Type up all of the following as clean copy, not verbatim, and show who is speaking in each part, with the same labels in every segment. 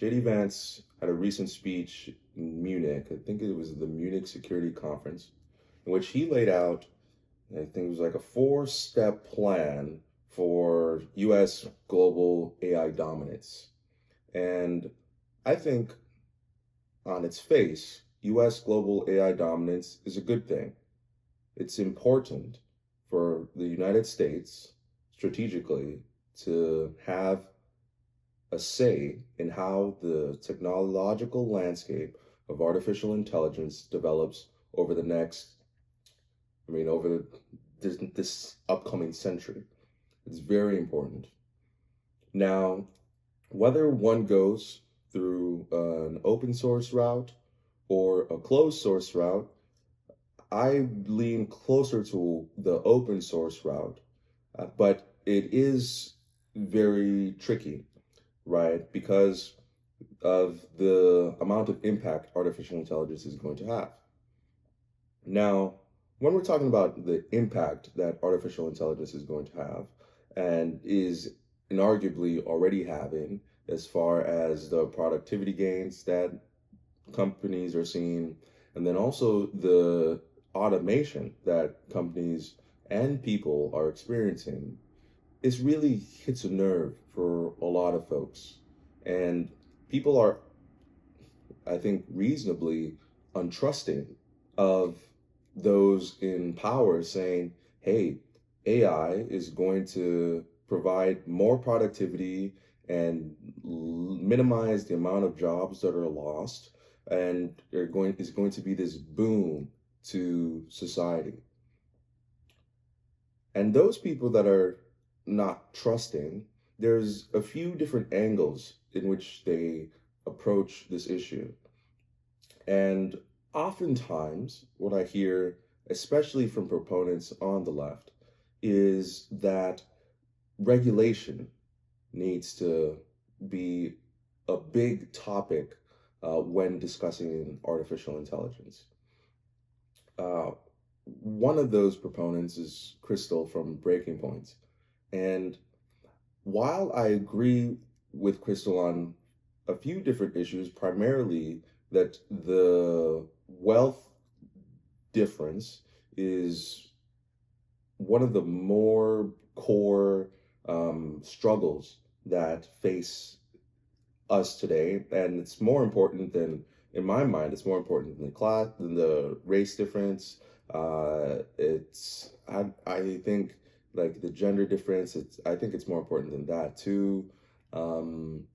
Speaker 1: JD Vance had a recent speech in Munich. I think it was the Munich Security Conference, in which he laid out, I think it was like a four-step plan for US global AI dominance. And I think on its face, US global AI dominance is a good thing. It's important for the United States strategically to have a say in how the technological landscape of artificial intelligence develops over the next, over this upcoming century. It's very important. Now, whether one goes through an open source route or a closed source route, I lean closer to the open source route, but it is very tricky, right? Because of the amount of impact artificial intelligence is going to have. Now, when we're talking about the impact that artificial intelligence is going to have and is inarguably already having as far as the productivity gains that companies are seeing, and then also the automation that companies and people are experiencing, it really hits a nerve for a lot of folks. And people are, I think, reasonably untrusting of those in power saying, hey, AI is going to provide more productivity and minimize the amount of jobs that are lost, and is going to be this boon to society. And those people that are not trusting, there's a few different angles in which they approach this issue. And oftentimes, what I hear, especially from proponents on the left, is that regulation needs to be a big topic when discussing artificial intelligence. Uh, One of those proponents is Crystal from Breaking Point. And while I agree with Crystal on a few different issues, primarily that the wealth difference is one of the more core struggles that face us today, and it's more important than, in my mind, it's more important than the class, than the race difference. I think like the gender difference. I think it's more important than that too. Um,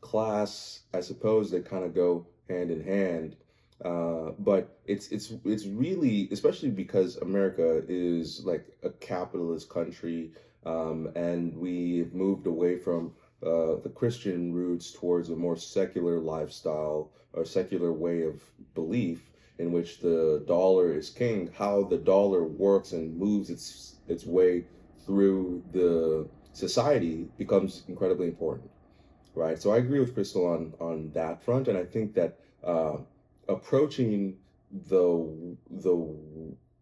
Speaker 1: Class, I suppose they kind of go hand in hand. But it's really, especially because America is like a capitalist country, and we've moved away from the Christian roots towards a more secular lifestyle or secular way of belief in which the dollar is king. How the dollar works and moves its way through the society becomes incredibly important, right? So I agree with Crystal on that front, and I think that approaching the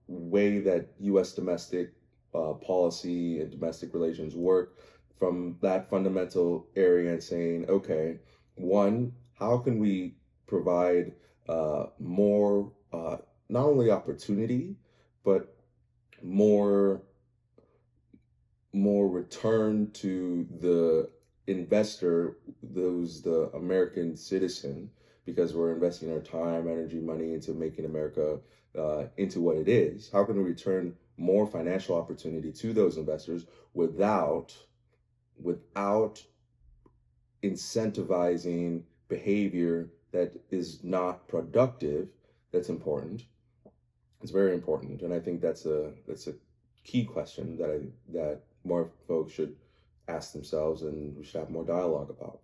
Speaker 1: way that U.S. domestic policy and domestic relations work from that fundamental area and saying, okay, one, how can we provide more not only opportunity but more return to the investor, those the American citizen, because we're investing our time, energy, money into making America into what it is. How can we return more financial opportunity to those investors without incentivizing behavior that is not productive? That's important. It's very important, and I think that's a key question that more folks should ask themselves, and we should have more dialogue about.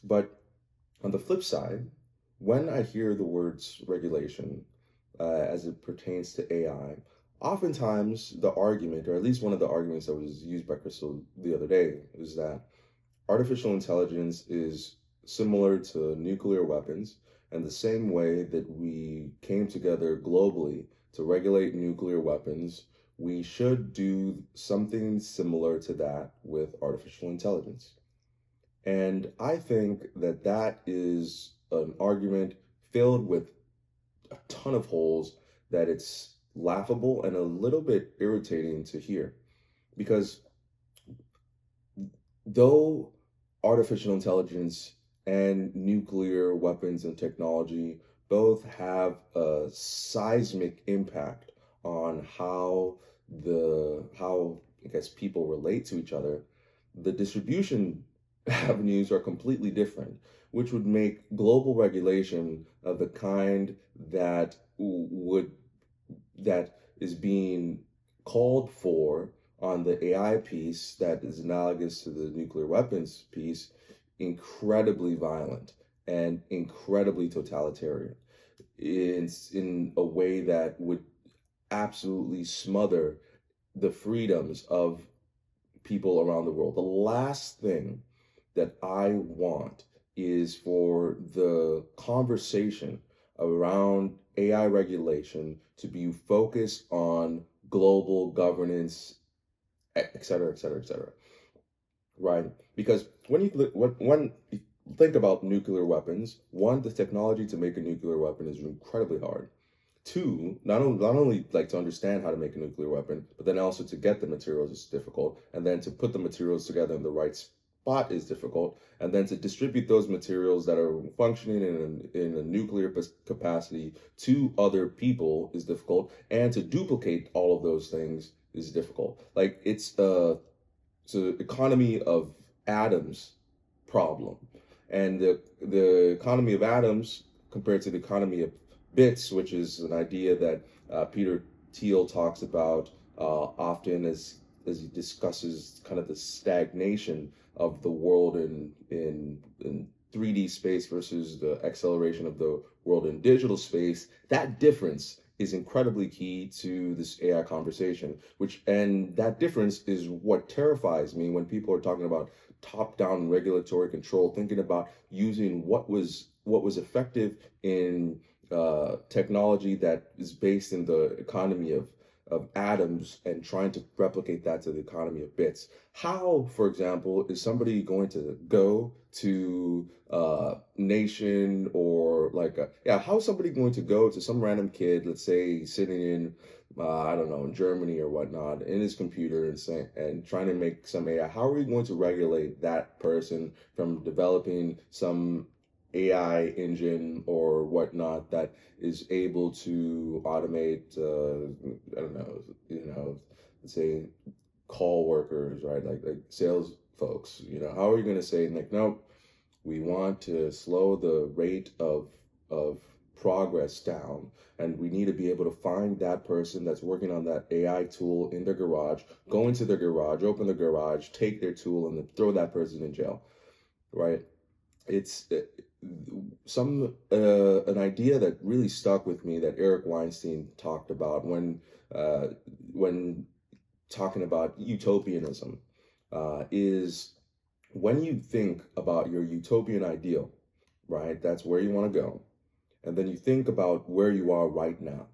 Speaker 1: But on the flip side, when I hear the words regulation as it pertains to AI, oftentimes the argument, or at least one of the arguments that was used by Crystal the other day, is that artificial intelligence is similar to nuclear weapons, and the same way that we came together globally to regulate nuclear weapons, we should do something similar to that with artificial intelligence. And I think that that is an argument filled with a ton of holes, that it's laughable and a little bit irritating to hear. Because though artificial intelligence and nuclear weapons and technology both have a seismic impact on how I guess people relate to each other, the distribution avenues are completely different, which would make global regulation of the kind would that is being called for on the AI piece that is analogous to the nuclear weapons piece incredibly violent and incredibly totalitarian in a way that would absolutely smother the freedoms of people around the world. The last thing that I want is for the conversation around AI regulation to be focused on global governance, et cetera, et cetera, et cetera. Right? Because when you think about nuclear weapons, one, the technology to make a nuclear weapon is incredibly hard. Two, not only like to understand how to make a nuclear weapon, but then also to get the materials is difficult, and then to put the materials together in the right spot is difficult, and then to distribute those materials that are functioning in a nuclear capacity to other people is difficult, and to duplicate all of those things is difficult. Like it's an economy of atoms problem, and the economy of atoms compared to the economy of bits, which is an idea that Peter Thiel talks about often as he discusses kind of the stagnation of the world in 3D space versus the acceleration of the world in digital space. That difference is incredibly key to this AI conversation, and that difference is what terrifies me when people are talking about top-down regulatory control, thinking about using what was effective in technology that is based in the economy of atoms and trying to replicate that to the economy of bits. How, for example, is somebody going to go to nation or how is somebody going to go to some random kid, let's say sitting in I don't know, in Germany or whatnot, in his computer and trying to make some AI? How are we going to regulate that person from developing some AI engine or whatnot that is able to automate, I don't know, let's say call workers, right? Like sales folks. How are you going to say like, no, we want to slow the rate of progress down, and we need to be able to find that person that's working on that AI tool in their garage, go into their garage, open the garage, take their tool, and then throw that person in jail, right? It's some an idea that really stuck with me that Eric Weinstein talked about when talking about utopianism, is when you think about your utopian ideal, right? That's where you want to go. And then you think about where you are right now.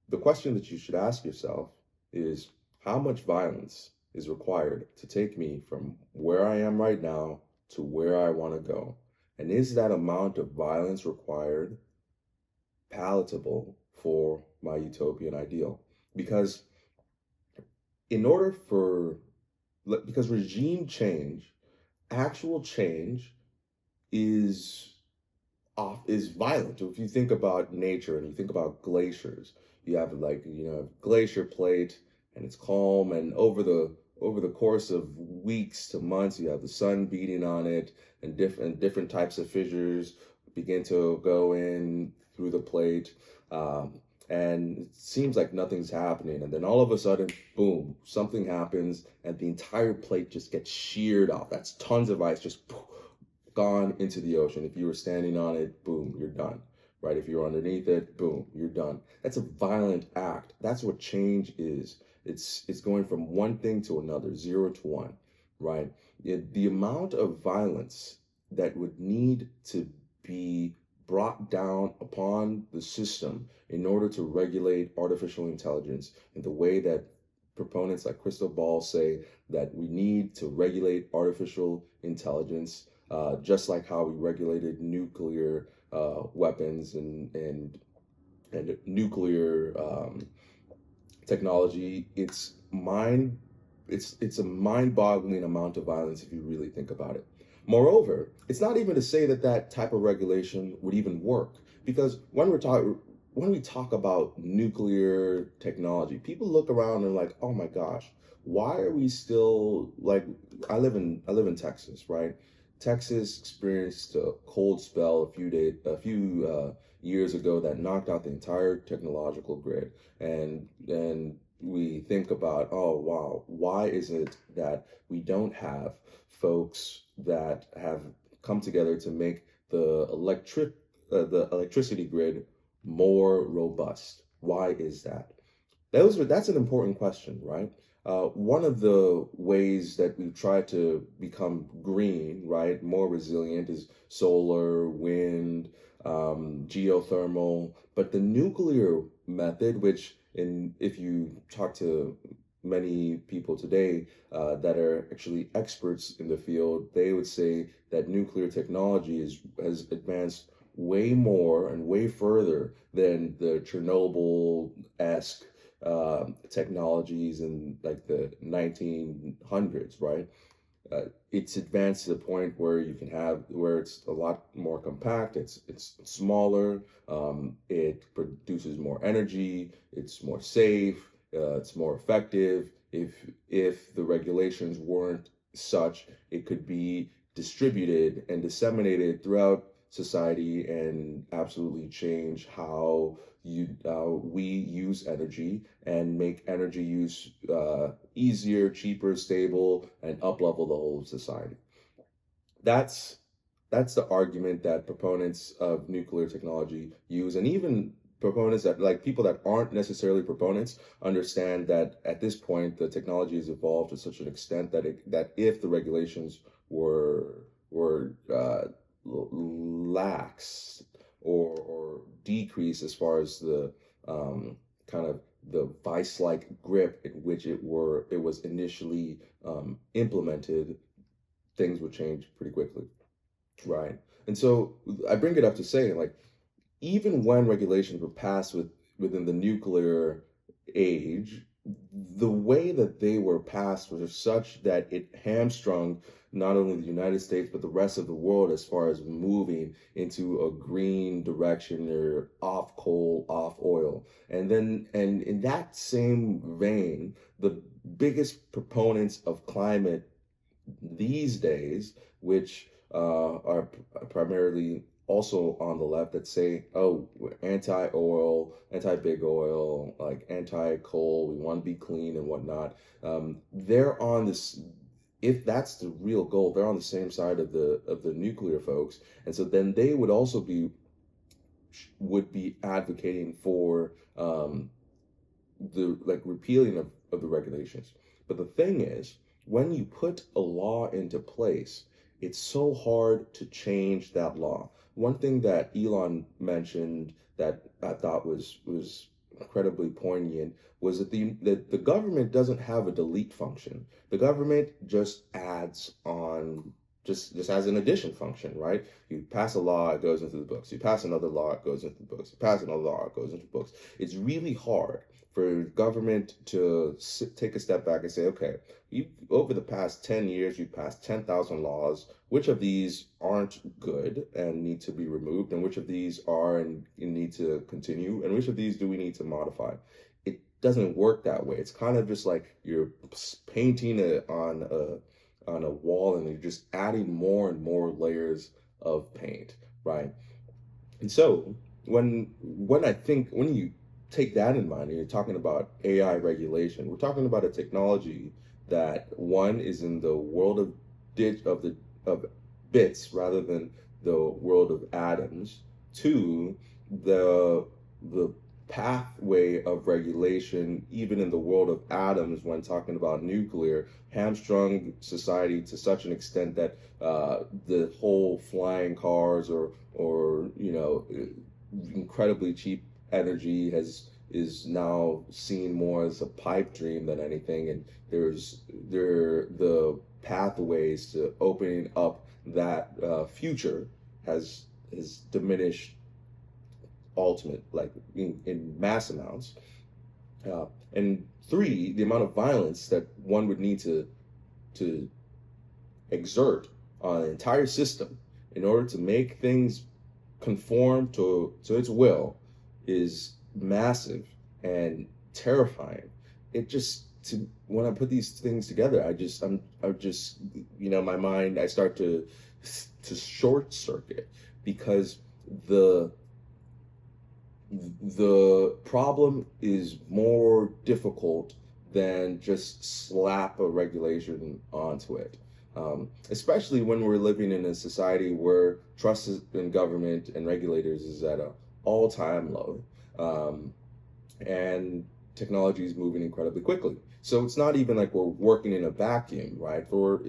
Speaker 1: The question that you should ask yourself is, how much violence is required to take me from where I am right now to where I want to go? And is that amount of violence required palatable for my utopian ideal? Because in order for, because regime change, actual change is is violent. If you think about nature and you think about glaciers, you have glacier plate and it's calm, and over the course of weeks to months you have the sun beating on it, and different types of fissures begin to go in through the plate, and it seems like nothing's happening, and then all of a sudden, boom, something happens and the entire plate just gets sheared off. That's tons of ice just gone into the ocean. If you were standing on it, boom, you're done. Right? If you're underneath it, boom, you're done. That's a violent act. That's what change is. It's going from one thing to another, 0 to 1, right? The amount of violence that would need to be brought down upon the system in order to regulate artificial intelligence in the way that proponents like Crystal Ball say that we need to regulate artificial intelligence, just like how we regulated nuclear weapons and nuclear technology. It's a mind-boggling amount of violence if you really think about it. Moreover, it's not even to say that that type of regulation would even work, because when we talk about nuclear technology, people look around and like, oh my gosh, why are we still like, I live in Texas, right? Texas experienced a cold spell a few years ago that knocked out the entire technological grid, and we think about, oh wow, why is it that we don't have folks that have come together to make the electricity grid more robust? Why is that? That's an important question, right? One of the ways that we've tried to become green, right, more resilient, is solar, wind, geothermal. But the nuclear method, which if you talk to many people today that are actually experts in the field, they would say that nuclear technology has advanced way more and way further than the Chernobyl-esque technologies in like the 1900s, right? It's advanced to the point where you can have where it's a lot more compact. It's smaller. It produces more energy. It's more safe. It's more effective. If the regulations weren't such, it could be distributed and disseminated throughout society and absolutely change how we use energy and make energy use easier, cheaper, stable, and up-level the whole society. That's that's the argument that proponents of nuclear technology use, and even proponents that like people that aren't necessarily proponents understand that at this point the technology has evolved to such an extent that if the regulations were lax or decrease as far as the kind of the vice-like grip in which it was initially implemented, things would change pretty quickly, right? And so I bring it up to say, like, even when regulations were passed within the nuclear age, the way that they were passed was such that it hamstrung not only the United States but the rest of the world as far as moving into a green direction or off coal, off oil. And in that same vein, the biggest proponents of climate these days, which are primarily also on the left, that say, oh, we're anti-oil, anti-big oil, like anti-coal, we want to be clean and whatnot. They're on this. If that's the real goal, they're on the same side of the nuclear folks, and so then they would be advocating for the like repealing of the regulations. But the thing is, when you put a law into place, it's so hard to change that law. One thing that Elon mentioned that I thought was incredibly poignant was that the government doesn't have a delete function. The government just adds on, just has an addition function, right? You pass a law, it goes into the books. You pass another law, it goes into the books. You pass another law, it goes into books. It's really hard for government to take a step back and say, okay, over the past 10 years, you've passed 10,000 laws. Which of these aren't good and need to be removed? And which of these are and need to continue? And which of these do we need to modify? It doesn't work that way. It's kind of just like you're painting it on a wall and you're just adding more and more layers of paint, right? And so when you take that in mind and you're talking about AI regulation, we're talking about a technology that one is in the world of of bits rather than the world of atoms. Two, the pathway of regulation, even in the world of atoms, when talking about nuclear, hamstrung society to such an extent that the whole flying cars or incredibly cheap energy is now seen more as a pipe dream than anything, and the pathways to opening up that future has diminished ultimate like in mass amounts. And three, the amount of violence that one would need to exert on an entire system in order to make things conform to its will is massive and terrifying. It just to when I put these things together, I just my mind, I start to short circuit because the the problem is more difficult than just slap a regulation onto it. Especially when we're living in a society where trust in government and regulators is at an all-time low, and technology is moving incredibly quickly. So it's not even like we're working in a vacuum, right? For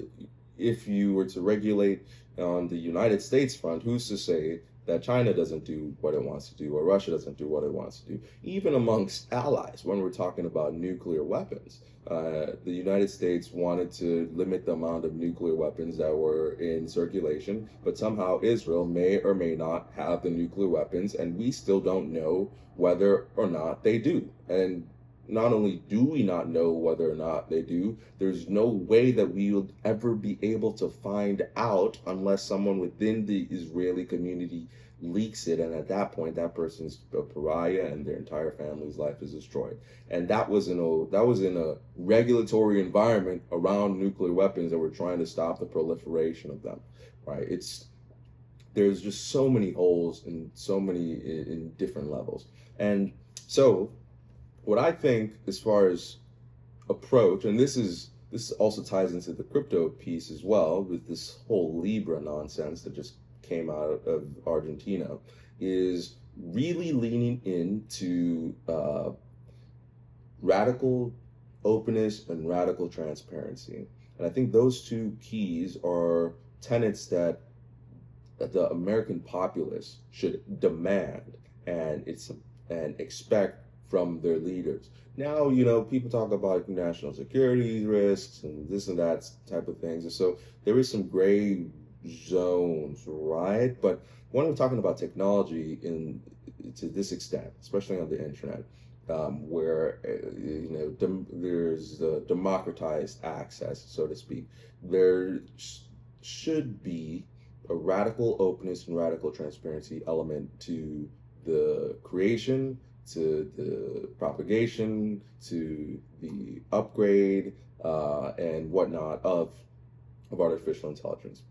Speaker 1: if you were to regulate on the United States front, who's to say that China doesn't do what it wants to do, or Russia doesn't do what it wants to do, even amongst allies when we're talking about nuclear weapons. The United States wanted to limit the amount of nuclear weapons that were in circulation, but somehow Israel may or may not have the nuclear weapons, and we still don't know whether or not they do. And not only do we not know whether or not they do, there's no way that we'll ever be able to find out unless someone within the Israeli community leaks it, and at that point that person's a pariah and their entire family's life is destroyed. And that was in a regulatory environment around nuclear weapons that were trying to stop the proliferation of them, right? There's just so many holes and so many in different levels. And so what I think as far as approach, and this also ties into the crypto piece as well, with this whole Libra nonsense that just came out of Argentina, is really leaning into radical openness and radical transparency. And I think those two keys are tenets that the American populace should demand and expect from their leaders. Now, people talk about national security risks and this and that type of things. And so there is some gray zones, right? But when we're talking about technology to this extent, especially on the internet, where there's democratized access, so to speak, there should be a radical openness and radical transparency element to the creation, to the propagation, to the upgrade, and whatnot of artificial intelligence.